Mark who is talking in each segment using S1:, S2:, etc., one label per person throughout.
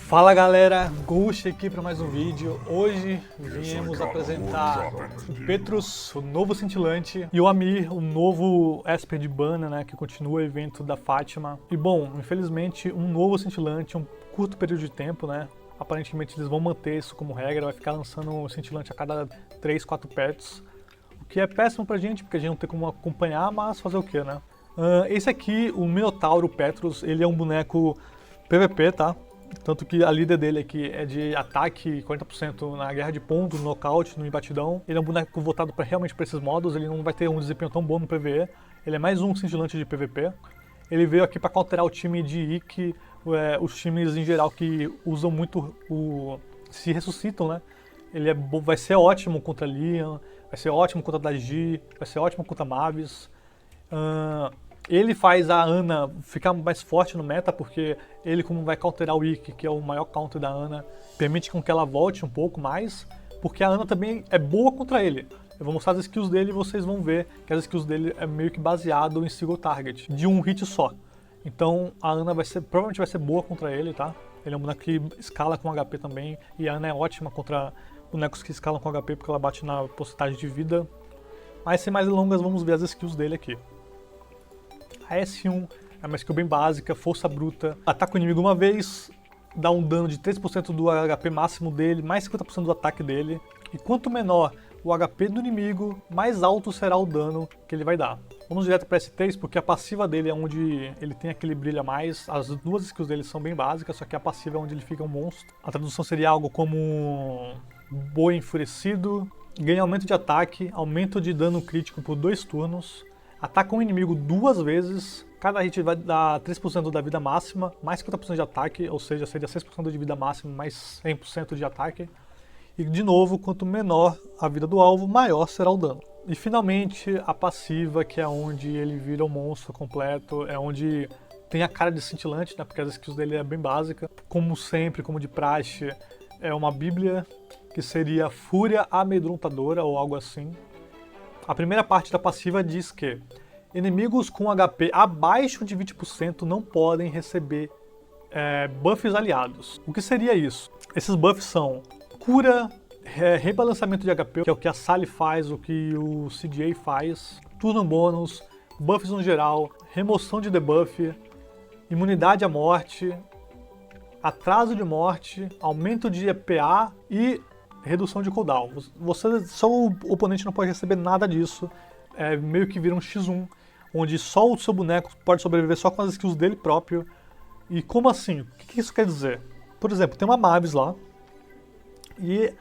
S1: Fala galera, Ghost aqui para mais um vídeo. Hoje viemos apresentar o Petrus, o novo cintilante, e o Amir, o novo Esper de Bana, né, que continua o evento da Fátima. E bom, infelizmente um novo cintilante, um curto período de tempo, né? Aparentemente eles vão manter isso como regra, vai ficar lançando um cintilante a cada 3, 4 pets. O que é péssimo pra gente, porque a gente não tem como acompanhar, mas fazer o que, né? Esse aqui, o Minotauro Petrus, ele é um boneco PVP, tá? Tanto que a líder dele aqui é de ataque 40% na guerra de ponto, no nocaute, no embatidão. Ele é um boneco voltado realmente para esses modos, ele não vai ter um desempenho tão bom no PvE. Ele é mais um cintilante de PvP. Ele veio aqui para counterar o time de Ikki, os times em geral que usam muito se ressuscitam, né? Ele vai ser ótimo contra Lian, vai ser ótimo contra Dagi, vai ser ótimo contra Mavis. Ele faz a Ana ficar mais forte no meta, porque ele, como vai counterar o Ikki, que é o maior counter da Ana, permite com que ela volte um pouco mais, porque a Ana também é boa contra ele. Eu vou mostrar as skills dele e vocês vão ver que as skills dele é meio que baseado em single target, de um hit só. Então a Ana provavelmente vai ser boa contra ele, tá? Ele é um boneco que escala com HP também, e a Ana é ótima contra bonecos que escalam com HP, porque ela bate na porcentagem de vida. Mas sem mais delongas, vamos ver as skills dele aqui. A S1 é uma skill bem básica, força bruta, ataca o inimigo uma vez, dá um dano de 3% do HP máximo dele, mais 50% do ataque dele. E quanto menor o HP do inimigo, mais alto será o dano que ele vai dar. Vamos direto para S3, porque a passiva dele é onde ele tem aquele brilho a mais. As duas skills dele são bem básicas, só que a passiva é onde ele fica um monstro. A tradução seria algo como boi enfurecido, ganha aumento de ataque, aumento de dano crítico por 2 turnos, ataca um inimigo 2 vezes, cada hit vai dar 3% da vida máxima, mais 50% de ataque, ou seja, seria 6% de vida máxima, mais 100% de ataque. E de novo, quanto menor a vida do alvo, maior será o dano. E finalmente, a passiva, que é onde ele vira um monstro completo, é onde tem a cara de cintilante, né, porque as skills dele é bem básica. Como sempre, como de praxe, é uma bíblia, que seria Fúria Amedrontadora, ou algo assim. A primeira parte da passiva diz que inimigos com HP abaixo de 20% não podem receber buffs aliados. O que seria isso? Esses buffs são cura, rebalanceamento de HP, que é o que a Sally faz, o que o CDA faz, turno bônus, buffs no geral, remoção de debuff, imunidade à morte, atraso de morte, aumento de EPA e redução de cooldown. Só o oponente não pode receber nada disso. É meio que vira um X1, onde só o seu boneco pode sobreviver só com as skills dele próprio. E como assim? O que isso quer dizer? Por exemplo, tem uma Mavis lá, e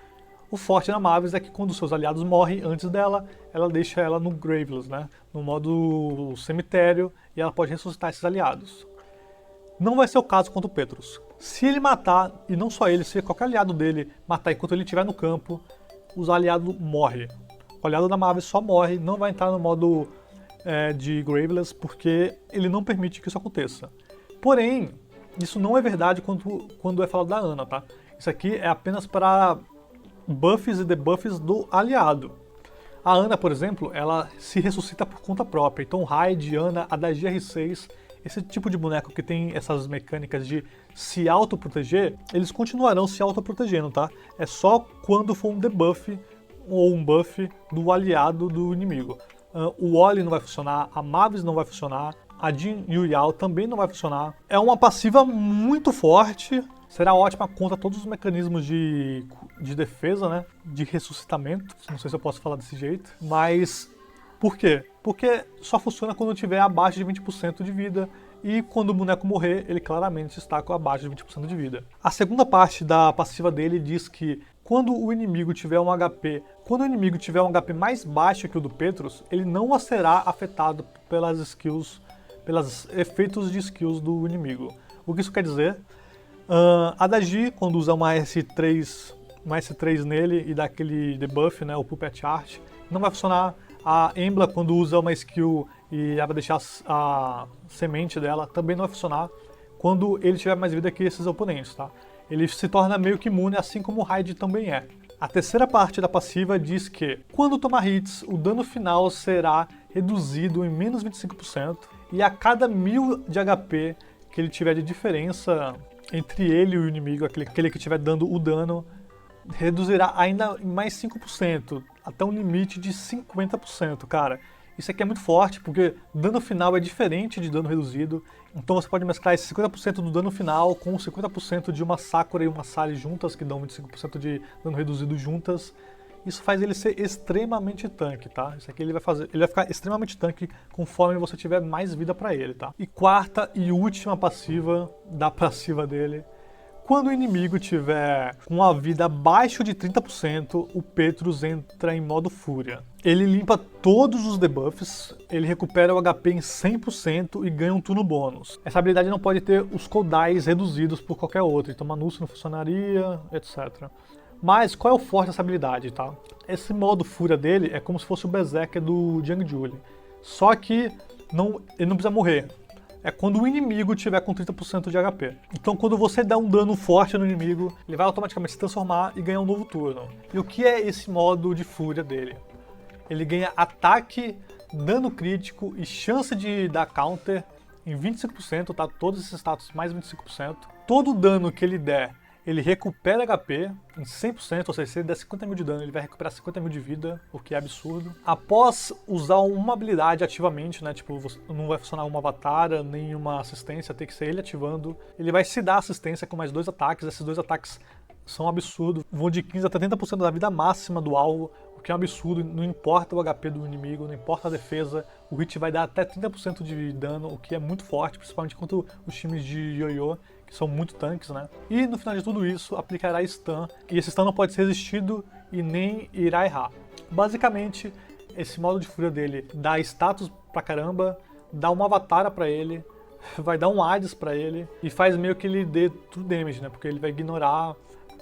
S1: o forte da Mavis é que quando os seus aliados morrem antes dela, ela deixa ela no Graveless, né? No modo cemitério, e ela pode ressuscitar esses aliados. Não vai ser o caso contra o Petrus. Se ele matar, e não só ele, se qualquer aliado dele matar enquanto ele estiver no campo, os aliados morrem. O aliado da Mavis só morre, não vai entrar no modo de Graveless, porque ele não permite que isso aconteça. Porém, isso não é verdade quando é falado da Ana, tá? Isso aqui é apenas para buffs e debuffs do aliado. A Ana, por exemplo, ela se ressuscita por conta própria. Então Raid, Ana, a da GR6, esse tipo de boneco que tem essas mecânicas de se autoproteger, eles continuarão se autoprotegendo, tá? É só quando for um debuff ou um buff do aliado do inimigo. O Oli não vai funcionar, a Mavis não vai funcionar, a Jin Yuyao também não vai funcionar. É uma passiva muito forte, será ótima contra todos os mecanismos de defesa, né? De ressuscitamento, não sei se eu posso falar desse jeito, mas por quê? Porque só funciona quando tiver abaixo de 20% de vida, e quando o boneco morrer, ele claramente está com abaixo de 20% de vida. A segunda parte da passiva dele diz que quando o inimigo tiver um HP mais baixo que o do Petrus, ele não será afetado pelos efeitos de skills do inimigo. O que isso quer dizer? A Dagi, quando usa uma S3 nele e dá aquele debuff, né, o Puppet Art, não vai funcionar. A Embla, quando usa uma skill e ela vai deixar a semente dela, também não vai funcionar quando ele tiver mais vida que esses oponentes, tá? Ele se torna meio que imune, assim como o Raid também é. A terceira parte da passiva diz que, quando tomar hits, o dano final será reduzido em menos 25%, e a cada 1000 de HP que ele tiver de diferença entre ele e o inimigo, aquele que estiver dando o dano, reduzirá ainda mais 5%, até um limite de 50%, cara. Isso aqui é muito forte, porque dano final é diferente de dano reduzido, então você pode mesclar esse 50% do dano final com 50% de uma Sakura e uma Sally juntas, que dão 25% de dano reduzido juntas. Isso faz ele ser extremamente tanque, tá? Isso aqui ele vai ficar extremamente tanque conforme você tiver mais vida pra ele, tá? E quarta e última passiva da passiva dele. Quando o inimigo tiver com a vida abaixo de 30%, o Petrus entra em modo fúria. Ele limpa todos os debuffs, ele recupera o HP em 100% e ganha um turno bônus. Essa habilidade não pode ter os cooldowns reduzidos por qualquer outra, então Manúcio não funcionaria, etc. Mas qual é o forte dessa habilidade, tá? Esse modo fúria dele é como se fosse o Berserker do Jiang Julie. Só que ele não precisa morrer. É quando o inimigo tiver com 30% de HP. Então quando você dá um dano forte no inimigo, ele vai automaticamente se transformar e ganhar um novo turno. E o que é esse modo de fúria dele? Ele ganha ataque, dano crítico e chance de dar counter em 25%, tá? Todos esses status mais 25%. Todo dano que ele der, ele recupera HP em 100%, ou seja, se ele der 50 mil de dano, ele vai recuperar 50 mil de vida, o que é absurdo. Após usar uma habilidade ativamente, né, tipo, não vai funcionar uma avatar, nem uma assistência, tem que ser ele ativando. Ele vai se dar assistência com mais 2 ataques, esses 2 ataques são absurdos, vão de 15 a 30% da vida máxima do alvo, o que é um absurdo, não importa o HP do inimigo, não importa a defesa, o hit vai dar até 30% de dano, o que é muito forte, principalmente contra os times de Yoyo, que são muito tanques, né? E no final de tudo isso, aplicará stun, e esse stun não pode ser resistido e nem irá errar. Basicamente, esse modo de fúria dele dá status pra caramba, dá uma avatar pra ele, vai dar um Hades pra ele, e faz meio que ele dê true damage, né? Porque ele vai ignorar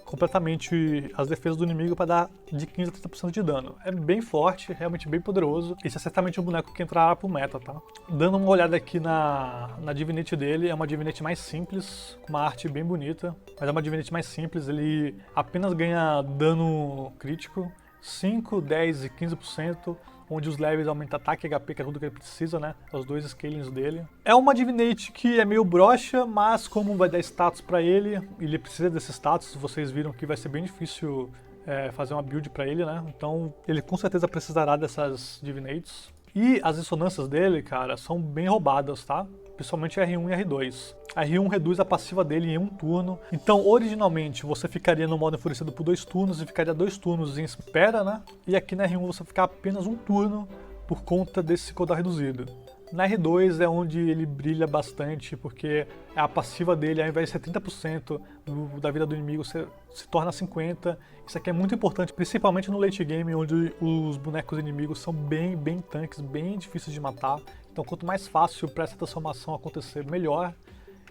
S1: completamente as defesas do inimigo para dar de 15 a 30% de dano. É bem forte, realmente bem poderoso. Esse é certamente um boneco que entrará pro meta, tá? Dando uma olhada aqui na Divinity dele, é uma Divinity mais simples, com uma arte bem bonita, mas é uma Divinity mais simples, ele apenas ganha dano crítico, 5, 10 e 15%, onde os levels aumentam ataque e HP, que é tudo que ele precisa, né? Os 2 scalings dele. É uma Divinity que é meio broxa, mas como vai dar status pra ele, ele precisa desses status, vocês viram que vai ser bem difícil fazer uma build pra ele, né? Então ele com certeza precisará dessas Divinates. E as ressonâncias dele, cara, são bem roubadas, tá? Principalmente R1 e R2. A R1 reduz a passiva dele em um turno. Então, originalmente, você ficaria no modo enfurecido por 2 turnos e ficaria 2 turnos em espera, né? E aqui na R1 você ficar apenas um turno por conta desse cooldown reduzido. Na R2 é onde ele brilha bastante, porque a passiva dele, ao invés de ser 30% da vida do inimigo, se torna 50%. Isso aqui é muito importante, principalmente no late game, onde os bonecos inimigos são bem tanques, bem difíceis de matar. Então quanto mais fácil para essa transformação acontecer, melhor.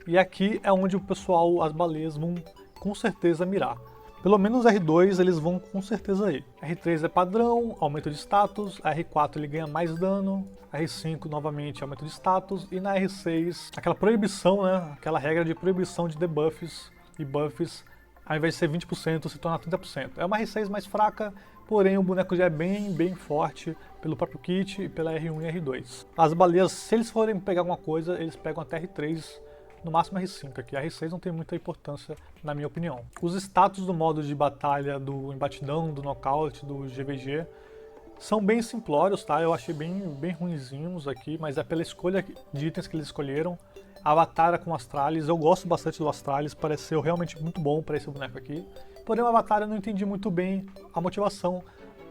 S1: E aqui é onde o pessoal, as baleias, vão com certeza mirar. Pelo menos R2 eles vão com certeza aí. R3 é padrão, aumento de status, R4 ele ganha mais dano, R5 novamente aumento de status, e na R6 aquela proibição, né, aquela regra de proibição de debuffs e buffs, ao invés de ser 20% se torna 30%. É uma R6 mais fraca, porém o boneco já é bem forte pelo próprio kit e pela R1 e R2. As baleias, se eles forem pegar alguma coisa, eles pegam até R3, no máximo R5 aqui. A R6 não tem muita importância, na minha opinião. Os status do modo de batalha do embatidão, do knockout, do GVG, são bem simplórios, tá? Eu achei bem ruinzinhos aqui, mas é pela escolha de itens que eles escolheram. Avatar com Astralis, eu gosto bastante do Astralis, pareceu realmente muito bom para esse boneco aqui. Porém o Avatar eu não entendi muito bem a motivação,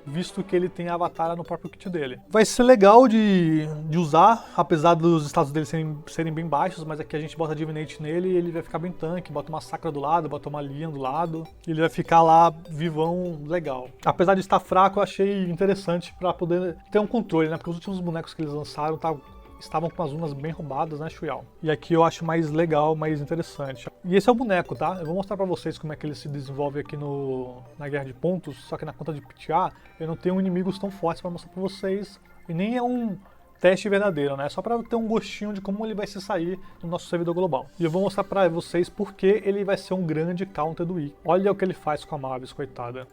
S1: visto que ele tem a Avatar no próprio kit dele. Vai ser legal de usar, apesar dos status dele serem bem baixos, mas aqui a gente bota Divinate nele e ele vai ficar bem tanque, bota uma Sakura do lado, bota uma Lian do lado, e ele vai ficar lá vivão legal. Apesar de estar fraco, eu achei interessante para poder ter um controle, né? Porque os últimos bonecos que eles lançaram estavam com as runas bem roubadas, né, Shuyao? E aqui eu acho mais legal, mais interessante. E esse é o boneco, tá? Eu vou mostrar pra vocês como é que ele se desenvolve aqui na Guerra de Pontos, só que na conta de PTA eu não tenho inimigos tão fortes pra mostrar pra vocês, e nem é um teste verdadeiro, né? Só pra ter um gostinho de como ele vai se sair no nosso servidor global. E eu vou mostrar pra vocês porque ele vai ser um grande counter do I. Olha o que ele faz com a Mavis, coitada.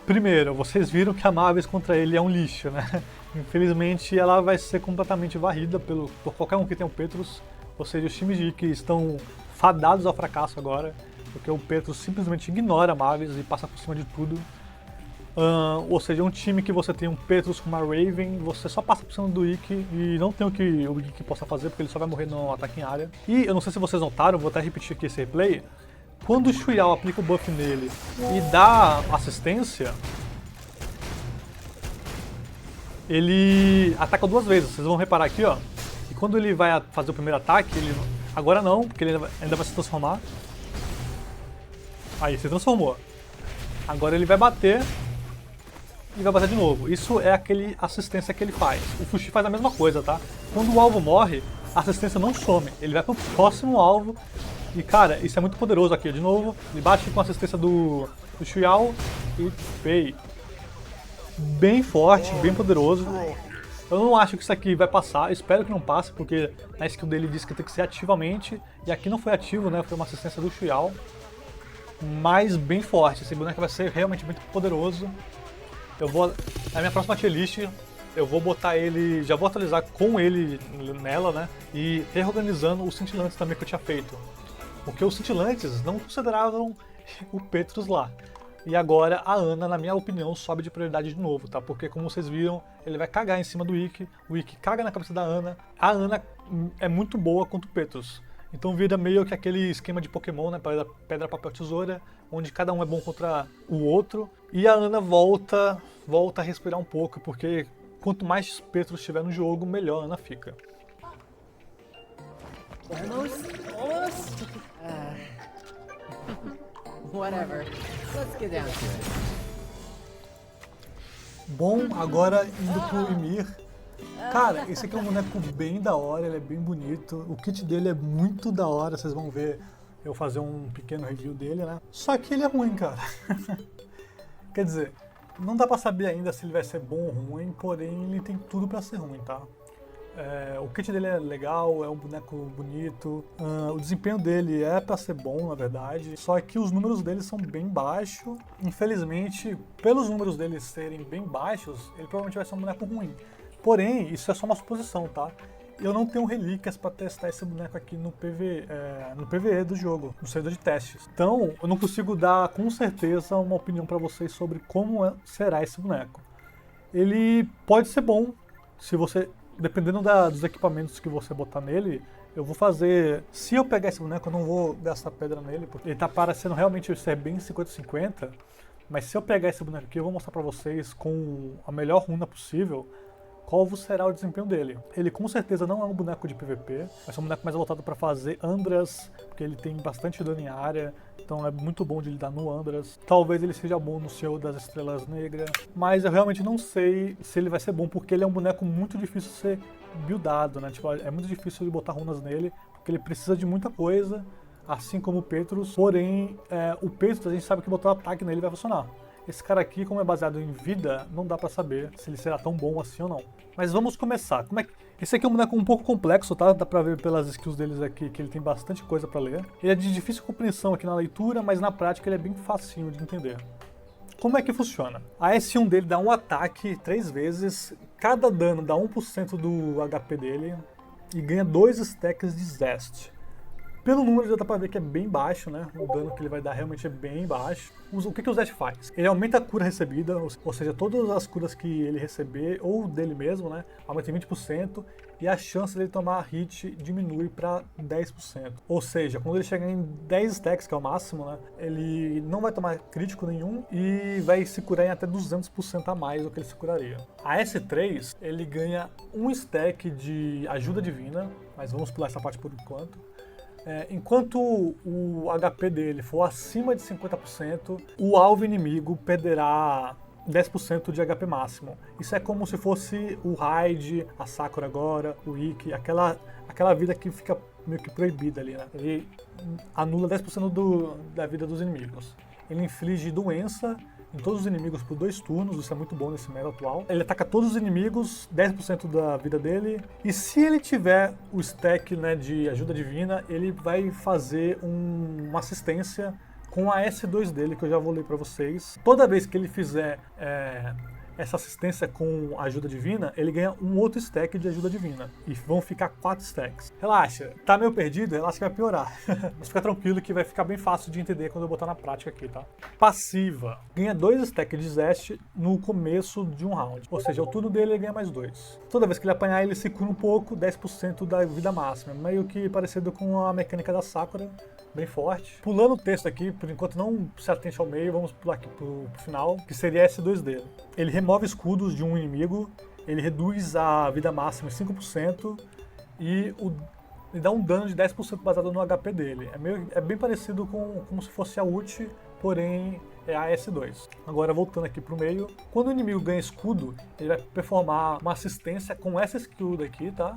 S1: Primeiro, vocês viram que a Mavis contra ele é um lixo, né? Infelizmente ela vai ser completamente varrida por qualquer um que tenha o Petrus, ou seja, os times de Ike estão fadados ao fracasso agora, porque o Petrus simplesmente ignora a Mavis e passa por cima de tudo. Ou seja, um time que você tem um Petrus com uma Raven, você só passa por cima do Ike e não tem o que o Ike possa fazer, porque ele só vai morrer no ataque em área. E eu não sei se vocês notaram, vou até repetir aqui esse replay, quando o Shuyao aplica o buff nele e dá assistência, ele ataca 2 vezes, vocês vão reparar aqui, ó. E quando ele vai fazer o primeiro ataque, ele... agora não, porque ele ainda vai se transformar. Aí, se transformou. Agora ele vai bater e vai bater de novo. Isso é aquele assistência que ele faz. O Fushi faz a mesma coisa, tá? Quando o alvo morre, a assistência não some. Ele vai pro próximo alvo. E, cara, isso é muito poderoso aqui. De novo, ele bate com a assistência do Shuyao e Fei. Bem forte, bem poderoso. Eu não acho que isso aqui vai passar. Espero que não passe, porque na skill dele diz que tem que ser ativamente. E aqui não foi ativo, né? Foi uma assistência do Shuyao. Mas bem forte. Esse boneco vai ser realmente muito poderoso. Na minha próxima tier list, eu vou botar ele, já vou atualizar com ele nela, né? E reorganizando os cintilantes também que eu tinha feito. Porque os cintilantes não consideravam o Petrus lá. E agora a Ana, na minha opinião, sobe de prioridade de novo, tá? Porque como vocês viram, ele vai cagar em cima do Ike, o Ike caga na cabeça da Ana. A Ana é muito boa contra o Petrus. Então vira meio que aquele esquema de Pokémon, né? Pedra, papel, tesoura, onde cada um é bom contra o outro. E a Ana volta a respirar um pouco, porque quanto mais Petrus estiver no jogo, melhor a Ana fica.
S2: Almost? Whatever. Let's get down to it.
S1: Bom, agora indo pro Ymir. Cara, esse aqui é um boneco bem da hora, ele é bem bonito. O kit dele é muito da hora, vocês vão ver eu fazer um pequeno review dele, né? Só que ele é ruim, cara. Quer dizer, não dá pra saber ainda se ele vai ser bom ou ruim, porém ele tem tudo pra ser ruim, tá? O kit dele é legal, é um boneco bonito, o desempenho dele é pra ser bom, na verdade, só que os números dele são bem baixos. Infelizmente, pelos números dele serem bem baixos, ele provavelmente vai ser um boneco ruim. Porém, isso é só uma suposição, tá? Eu não tenho relíquias para testar esse boneco aqui no PvE do jogo, no servidor de testes. Então, eu não consigo dar com certeza uma opinião para vocês sobre como será esse boneco. Ele pode ser bom, se você, dependendo dos equipamentos que você botar nele, eu vou fazer... Se eu pegar esse boneco, eu não vou gastar pedra nele, porque ele tá parecendo realmente ser bem 50-50, mas se eu pegar esse boneco aqui, eu vou mostrar para vocês com a melhor runa possível, qual será o desempenho dele. Ele com certeza não é um boneco de PVP, vai ser um boneco mais voltado para fazer Andras, porque ele tem bastante dano em área, então é muito bom de lidar no Andras. Talvez ele seja bom no Senhor das Estrelas Negras, mas eu realmente não sei se ele vai ser bom, porque ele é um boneco muito difícil de ser buildado, né? Tipo, é muito difícil de botar runas nele, porque ele precisa de muita coisa, assim como o Petrus, porém o Petrus a gente sabe que botar ataque nele vai funcionar. Esse cara aqui, como é baseado em vida, não dá pra saber se ele será tão bom assim ou não. Mas vamos começar. Esse aqui é um boneco um pouco complexo, tá? Dá pra ver pelas skills deles aqui que ele tem bastante coisa pra ler. Ele é de difícil compreensão aqui na leitura, mas na prática ele é bem facinho de entender. Como é que funciona? A S1 dele dá um ataque 3 vezes, cada dano dá 1% do HP dele e ganha 2 stacks de Zest. Pelo número já dá pra ver que é bem baixo, né? O dano que ele vai dar realmente é bem baixo. O que o Zest faz? Ele aumenta a cura recebida, ou seja, todas as curas que ele receber, ou dele mesmo, né? Aumenta em 20%, e a chance dele tomar hit diminui para 10%. Ou seja, quando ele chegar em 10 stacks, que é o máximo, né? Ele não vai tomar crítico nenhum e vai se curar em até 200% a mais do que ele se curaria. A S3, ele ganha 1 stack de ajuda divina, mas vamos pular essa parte por enquanto. Enquanto o HP dele for acima de 50%, o alvo inimigo perderá 10% de HP máximo. Isso é como se fosse o Raid, a Sakura agora, o Ikki, aquela vida que fica meio que proibida ali, né? Ele anula 10% da vida dos inimigos. Ele inflige doença em todos os inimigos por 2 turnos, isso é muito bom nesse meta atual. Ele ataca todos os inimigos, 10% da vida dele, e se ele tiver o stack, né, de ajuda divina, ele vai fazer uma assistência com a S2 dele, que eu já vou ler pra vocês. Toda vez que ele fizer essa assistência com ajuda divina, ele ganha um outro stack de ajuda divina. E vão ficar 4 stacks. Relaxa, tá meio perdido? Relaxa que vai piorar. Mas fica tranquilo que vai ficar bem fácil de entender quando eu botar na prática aqui, tá? Passiva. Ganha 2 stacks de Zest no começo de um round. Ou seja, o turno dele ele ganha mais 2. Toda vez que ele apanhar, ele se cura um pouco, 10% da vida máxima. Meio que parecido com a mecânica da Sakura. Bem forte. Pulando o texto aqui, por enquanto não se atente ao meio, vamos pular aqui pro final, que seria S2 dele. Ele remove escudos de um inimigo, ele reduz a vida máxima em 5% e dá um dano de 10% baseado no HP dele. É bem parecido com como se fosse a ult, porém é a S2. Agora voltando aqui pro meio, quando o inimigo ganha escudo, ele vai performar uma assistência com essa skill daqui, tá?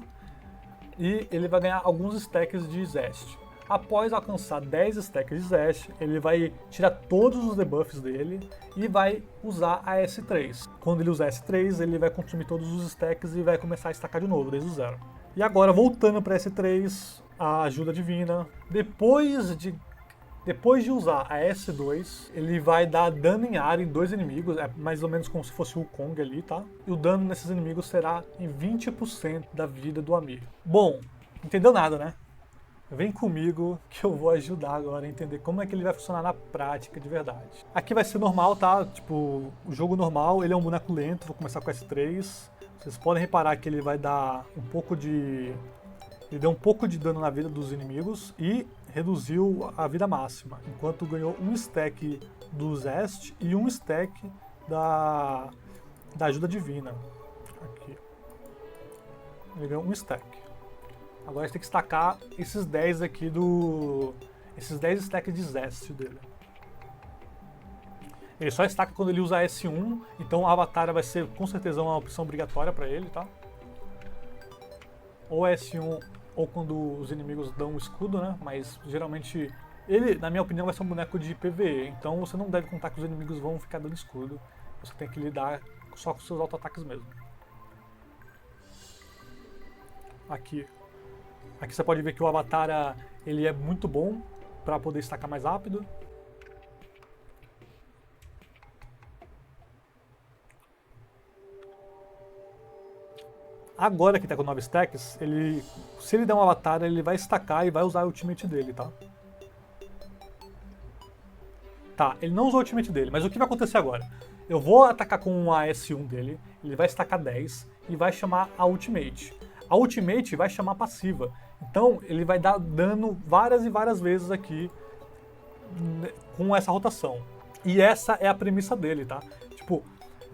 S1: E ele vai ganhar alguns stacks de Zest. Após alcançar 10 stacks de Zest, ele vai tirar todos os debuffs dele e vai usar a S3. Quando ele usar a S3, ele vai consumir todos os stacks e vai começar a stackar de novo, desde o zero. E agora, voltando para S3, a ajuda divina. Depois de usar a S2, ele vai dar dano em área em 2 inimigos, é mais ou menos como se fosse o Kong ali, tá? E o dano nesses inimigos será em 20% da vida do amigo. Bom, entendeu nada, né? Vem comigo que eu vou ajudar agora a entender como é que ele vai funcionar na prática de verdade. Aqui vai ser normal, tá? Tipo, o jogo normal, ele é um boneco lento, vou começar com S3. Vocês podem reparar que ele vai dar um pouco de... Ele deu um pouco de dano na vida dos inimigos e reduziu a vida máxima, enquanto ganhou um stack do Zest e um stack da ajuda divina. Aqui. Ele ganhou um stack. Agora a gente tem que stacar esses 10 aqui esses 10 stacks de Zest dele. Ele só staca quando ele usa S1, então a Avatar vai ser com certeza uma opção obrigatória para ele, tá? Ou S1 ou quando os inimigos dão um escudo, né? Mas geralmente ele, na minha opinião, vai ser um boneco de PvE, então você não deve contar que os inimigos vão ficar dando escudo. Você tem que lidar só com seus auto-ataques mesmo. Aqui você pode ver que o Avatar ele é muito bom para poder estacar mais rápido. Agora que está com 9 stacks, se ele der um Avatar, ele vai estacar e vai usar a ultimate dele, tá? Tá, ele não usou a ultimate dele, mas o que vai acontecer agora? Eu vou atacar com a S1 dele, ele vai estacar 10 e vai chamar a ultimate. A ultimate vai chamar passiva. Então ele vai dar dano várias e várias vezes aqui com essa rotação. E essa é a premissa dele, tá? Tipo,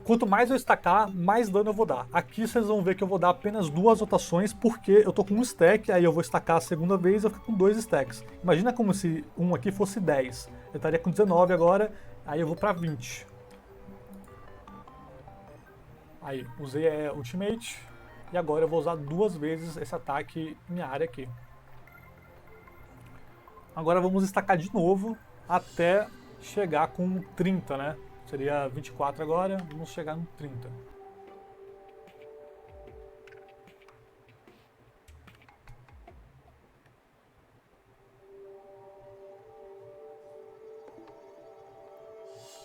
S1: quanto mais eu estacar, mais dano eu vou dar. Aqui vocês vão ver que eu vou dar apenas 2 rotações, porque eu tô com um stack, aí eu vou estacar a segunda vez e eu fico com 2 stacks. Imagina como se um aqui fosse 10. Eu estaria com 19 agora, aí eu vou pra 20. Aí, usei a ultimate. E agora eu vou usar 2 vezes esse ataque em área aqui. Agora vamos estacar de novo até chegar com 30, né? Seria 24 agora, vamos chegar no 30.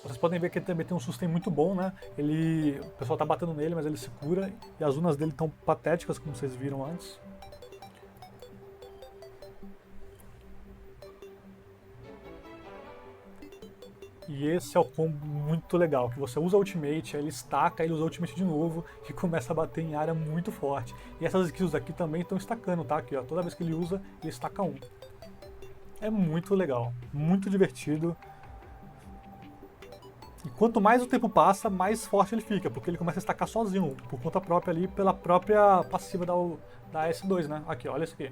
S1: Vocês podem ver que ele também tem um sustain muito bom, né? O pessoal tá batendo nele, mas ele se cura. E as runas dele estão patéticas, como vocês viram antes. E esse é o combo muito legal, que você usa a ultimate, aí ele estaca, ele usa a ultimate de novo e começa a bater em área muito forte. E essas skills aqui também estão estacando, tá? Aqui, ó, toda vez que ele usa, ele estaca 1. É muito legal, muito divertido. E quanto mais o tempo passa, mais forte ele fica, porque ele começa a estacar sozinho, por conta própria ali, pela própria passiva da S2, né? Aqui, olha isso aqui.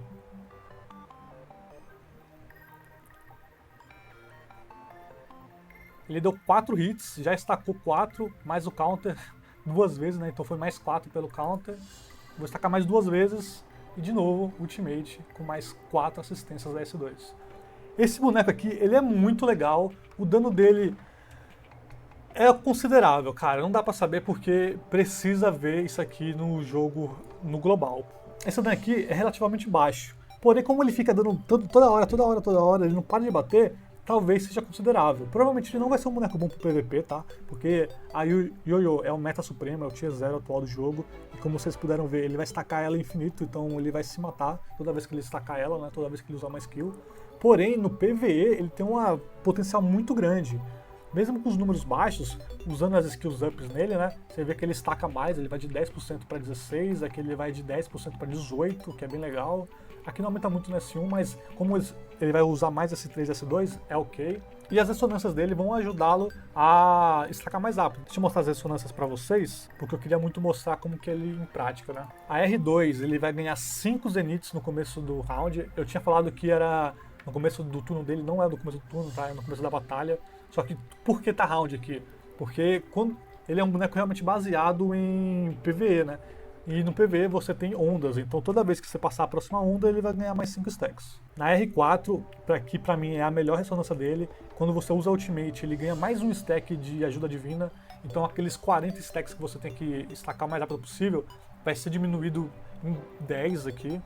S1: Ele deu 4 hits, já estacou 4, mais o counter 2 vezes, né? Então foi mais 4 pelo counter. Vou estacar mais 2 vezes e de novo ultimate com mais 4 assistências da S2. Esse boneco aqui, ele é muito legal, o dano dele é considerável, cara, não dá pra saber porque precisa ver isso aqui no jogo, no global. Esse dano aqui é relativamente baixo, porém como ele fica dando toda hora, ele não para de bater, talvez seja considerável. Provavelmente ele não vai ser um boneco bom pro PVP, tá? Porque a Yo-Yo é o meta supremo, é o tier 0 atual do jogo. E como vocês puderam ver, ele vai estacar ela infinito, então ele vai se matar toda vez que ele estacar ela, né? Toda vez que ele usar uma skill. Porém, no PvE, ele tem um potencial muito grande. Mesmo com os números baixos, usando as skills ups nele, né? Você vê que ele estaca mais, ele vai de 10% para 16%, aqui ele vai de 10% para 18%, que é bem legal. Aqui não aumenta muito no S1, mas como ele vai usar mais S3 e S2, é ok. E as ressonâncias dele vão ajudá-lo a estacar mais rápido. Deixa eu mostrar as ressonâncias para vocês, porque eu queria muito mostrar como que ele em prática, né? A R2, ele vai ganhar 5 Zeniths no começo do round. Eu tinha falado que era no começo do turno dele, não é no começo do turno, tá? É no começo da batalha. Só que por que tá round aqui? Porque quando ele é um boneco realmente baseado em PvE, né? E no PvE você tem ondas, então toda vez que você passar a próxima onda, ele vai ganhar mais 5 stacks. Na R4, que pra mim é a melhor ressonância dele, quando você usa Ultimate, ele ganha mais um stack de ajuda divina, então aqueles 40 stacks que você tem que estacar o mais rápido possível, vai ser diminuído em 10 aqui.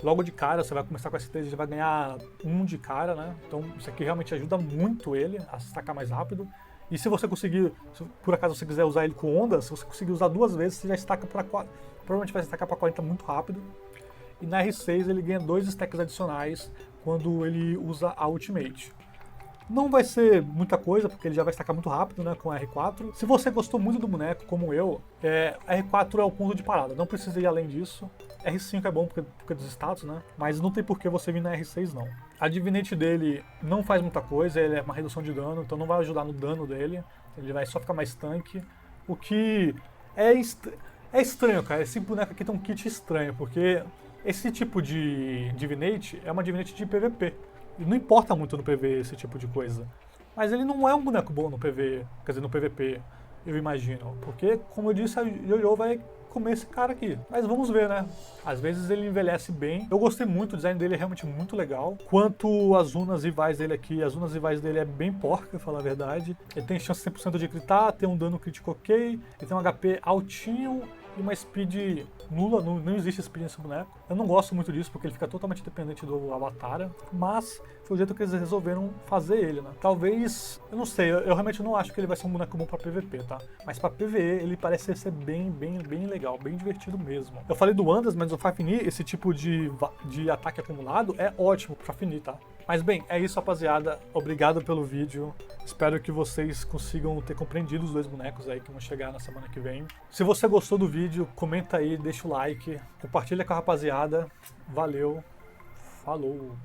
S1: Logo de cara, você vai começar com S3, ele vai ganhar 1 de cara, né? Então isso aqui realmente ajuda muito ele a estacar mais rápido. E se você conseguir, se por acaso você quiser usar ele com onda, se você conseguir usar 2 vezes, você já estaca para 4. Provavelmente vai estacar para 40 muito rápido. E na R6 ele ganha 2 stacks adicionais quando ele usa a Ultimate. Não vai ser muita coisa, porque ele já vai estacar muito rápido, né, com a R4. Se você gostou muito do boneco, como eu, a R4 é o ponto de parada, não precisa ir além disso. R5 é bom porque dos status, né, mas não tem por que você vir na R6 não. A Divinity dele não faz muita coisa, ele é uma redução de dano, então não vai ajudar no dano dele, ele vai só ficar mais tanque, o que é estranho, cara. Esse boneco aqui tem um kit estranho, porque esse tipo de Divinity é uma Divinity de PVP. E não importa muito no PvE esse tipo de coisa. Mas ele não é um boneco bom no PvE, quer dizer, no PvP, eu imagino. Porque, como eu disse, a Yo-Yo vai comer esse cara aqui. Mas vamos ver, né? Às vezes ele envelhece bem. Eu gostei muito, o design dele é realmente muito legal. Quanto às runas rivais dele aqui, as runas rivais dele é bem porca, pra falar a verdade. Ele tem chance 100% de critar, tem um dano crítico ok, ele tem um HP altinho e uma speed nula, não existe speed nesse boneco. Eu não gosto muito disso, porque ele fica totalmente dependente do Avatar, mas foi o jeito que eles resolveram fazer ele, né? Talvez, eu não sei, eu realmente não acho que ele vai ser um boneco bom pra PVP, tá? Mas pra PVE ele parece ser bem legal, bem divertido mesmo. Eu falei do Andas, mas o Fafnir, esse tipo de ataque acumulado é ótimo pra Fafnir, tá? Mas bem, é isso, rapaziada. Obrigado pelo vídeo. Espero que vocês consigam ter compreendido os 2 bonecos aí que vão chegar na semana que vem. Se você gostou do vídeo, comenta aí, deixa o like, compartilha com a rapaziada. Valeu, falou!